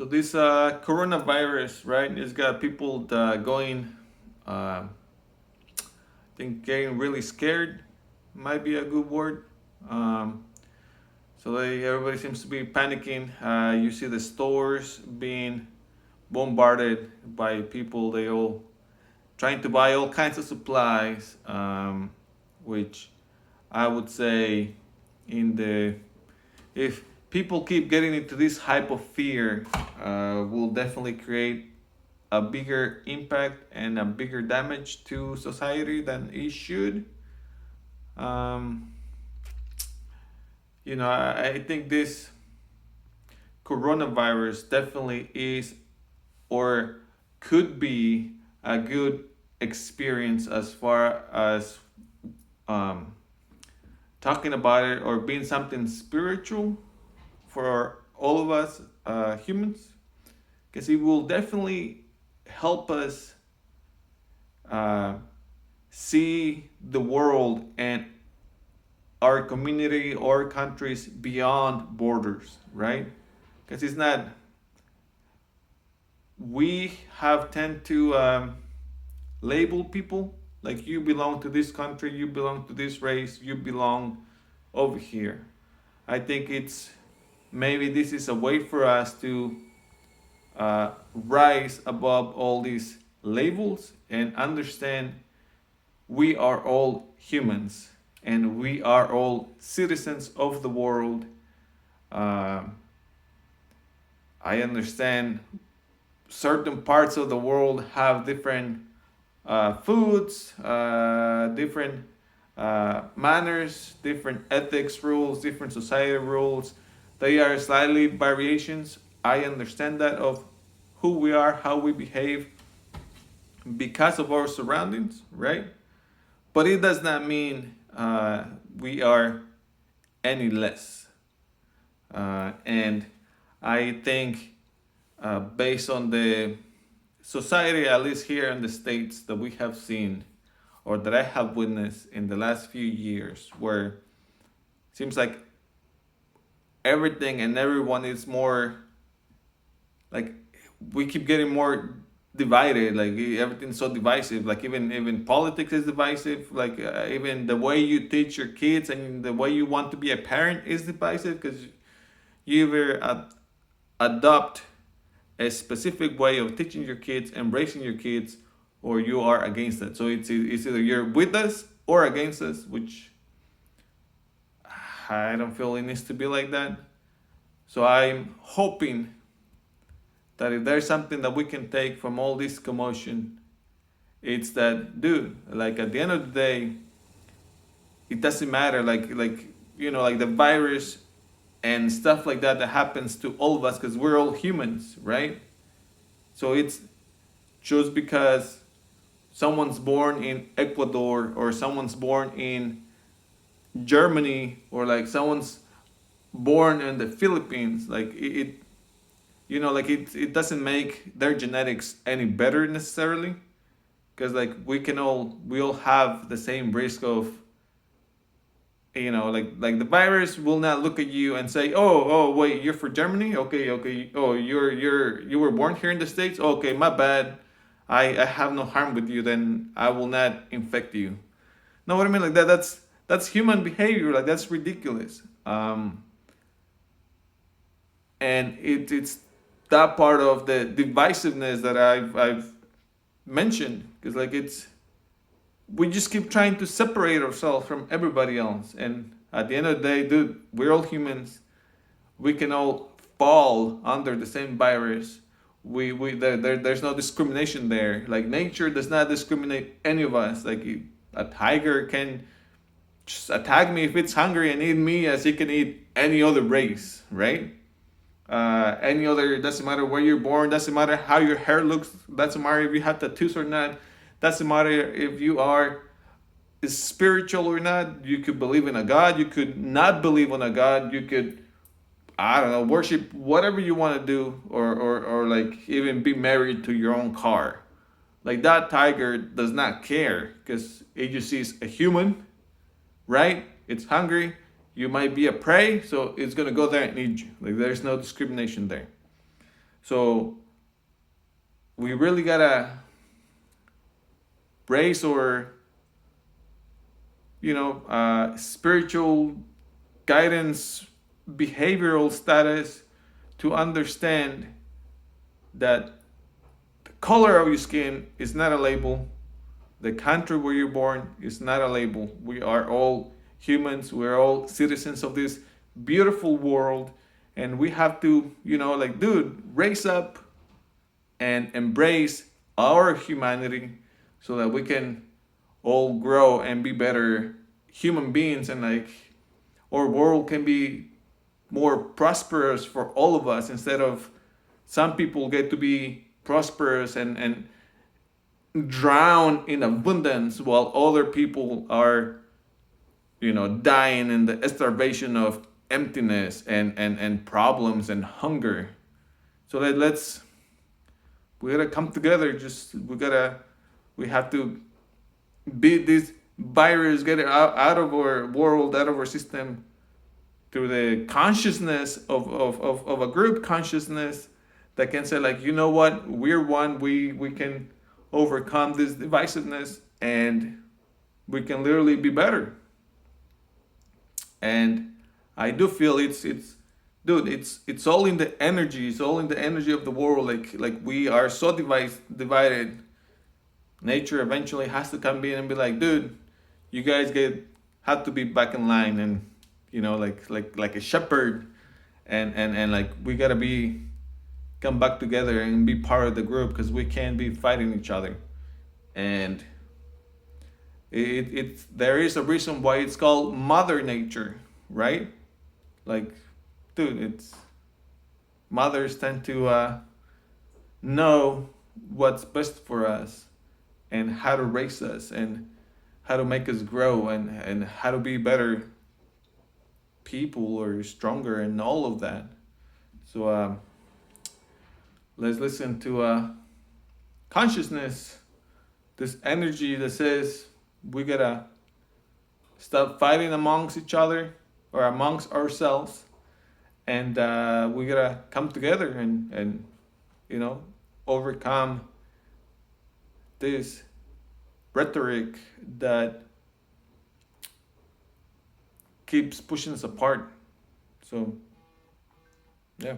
So this coronavirus, right, it's got people going, I think getting really scared, might be a good word. Um, everybody seems to be panicking. You see the stores being bombarded by people. They all trying to buy all kinds of supplies, which I would say in the if people keep getting into this hype of fear, will definitely create a bigger impact and a bigger damage to society than it should. Um, I think this coronavirus definitely is or could be a good experience as far as um, talking about it or being something spiritual for all of us humans, because it will definitely help us uh, see the world and our community or countries beyond borders, right? Because it's not, we have tend to label people like you belong to this country, you belong to this race, you belong over here. I think it's maybe this is a way for us to rise above all these labels and understand we are all humans and we are all citizens of the world. Uh, I understand certain parts of the world have different foods, different manners, different ethics rules, different society rules. They are slightly variations. I understand that of who we are, how we behave because of our surroundings, right? But it does not mean we are any less. And I think based on the society, at least here in the States, that we have seen or that I have witnessed in the last few years, where it seems like everything and everyone is more like we keep getting more divided, like everything's so divisive, like even politics is divisive, like even the way you teach your kids and the way you want to be a parent is divisive, because you either adopt a specific way of teaching your kids and raising your kids, or you are against it. So it's either you're with us or against us, which I don't feel it needs to be like that. So I'm hoping that if there's something that we can take from all this commotion, it's that, dude, like at the end of the day, it doesn't matter, like the virus and stuff like that happens to all of us because we're all humans, right? So it's just because someone's born in Ecuador or someone's born in Germany or like someone's born in the Philippines, like it doesn't make their genetics any better necessarily, because like we all have the same risk of, like the virus will not look at you and say, oh wait, you're from Germany, okay, oh you were born here in the States, okay, my bad, I have no harm with you, then I will not infect you. Know what I mean? Like that's human behavior, like that's ridiculous. And it's that part of the divisiveness that I've mentioned, because like it's we just keep trying to separate ourselves from everybody else, and at the end of the day, dude, we're all humans. We can all fall under the same virus. There's no discrimination there. Like nature does not discriminate any of us. Like a tiger can just attack me if it's hungry and eat me as it can eat any other race, right? Any other, doesn't matter where you're born, doesn't matter how your hair looks, doesn't matter if you have tattoos or not, doesn't matter if you are spiritual or not. You could believe in a god, you could not believe in a god, you could, I don't know, worship whatever you want to do, or like even be married to your own car. Like that tiger does not care because it just sees a human, right? It's hungry. You might be a prey, so it's gonna go there and eat you. Like there's no discrimination there. So we really gotta raise our, spiritual guidance, behavioral status to understand that the color of your skin is not a label. The country where you're born is not a label. We are all humans. We're all citizens of this beautiful world. And we have to, dude, raise up and embrace our humanity so that we can all grow and be better human beings, and like our world can be more prosperous for all of us, instead of some people get to be prosperous and drown in abundance while other people are, dying in the starvation of emptiness and problems and hunger. So we gotta come together. We have to beat this virus, get it out of our world, out of our system, through the consciousness of a group consciousness that can say, like, you know what, we're one, we can overcome this divisiveness, and we can literally be better. And I do feel it's all in the energy. It's all in the energy of the world. Like we are so divided. Nature eventually has to come in and be like, dude, you guys have to be back in line, and like a shepherd, and like we gotta come back together and be part of the group, because we can't be fighting each other. And there is a reason why it's called Mother Nature, right? Like, dude, it's mothers tend to know what's best for us, and how to raise us, and how to make us grow, and how to be better people, or stronger, and all of that. So let's listen to consciousness, this energy that says we gotta stop fighting amongst each other or amongst ourselves, and we gotta come together and overcome this rhetoric that keeps pushing us apart. So, yeah.